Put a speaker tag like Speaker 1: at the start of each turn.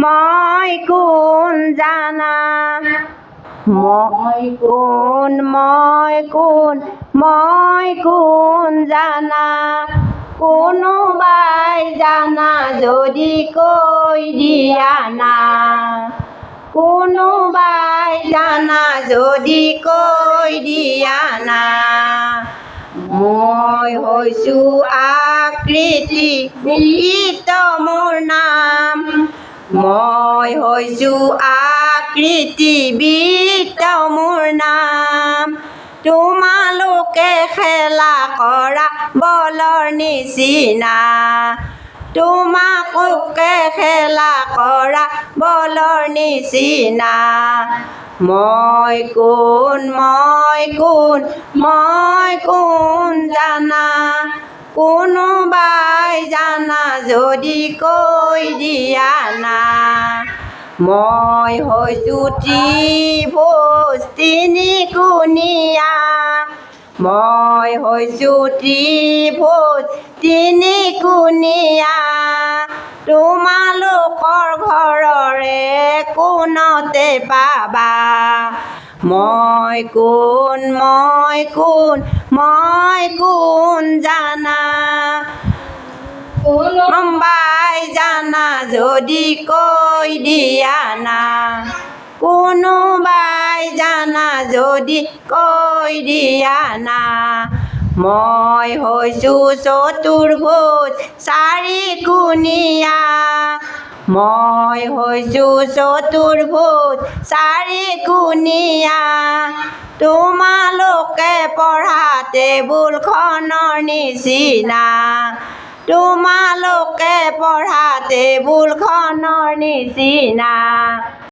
Speaker 1: মই কোন জানা মই কোন জানা কোনোবাই জানা যদি কৈ দিয়া না কোনোবাই জানা যদি কৈ দিয়া না মই হৈছোঁ আকৃতি বিকৃত মোৰ নাম মই হৈছোঁ আকৃতি বিকৃত মোৰ নাম তোমালোকে খেলা কৰা বলৰ নিচিনা তোমালোকে খেলা কৰা বলৰ নিচিনা মই কোন জানা কোনোবাই জানা যদি কৈ দিয়া না মই হৈছোঁ ত্ৰিভুজ তিনিকোণীয়া মই হৈছোঁ ত্ৰিভুজ তিনিকোণীয়া তোমালোকৰ ঘৰৰে কোণতে পাবা মই কোন জানা কোনোবাই জানা যদি কৈ দিয়া না কোনোবাই জানা যদি কৈ দিয়া না মই হৈছোঁ চতুৰ্ভুজ চাৰিকোণীয়া মই হৈছোঁ চতুৰ্ভুজ চাৰিকোণীয়া তোমালোকে পঢ়া টেবুলখনৰ নিচিনা তোমালোকে পঢ়া টেবুলখনৰ নিচিনা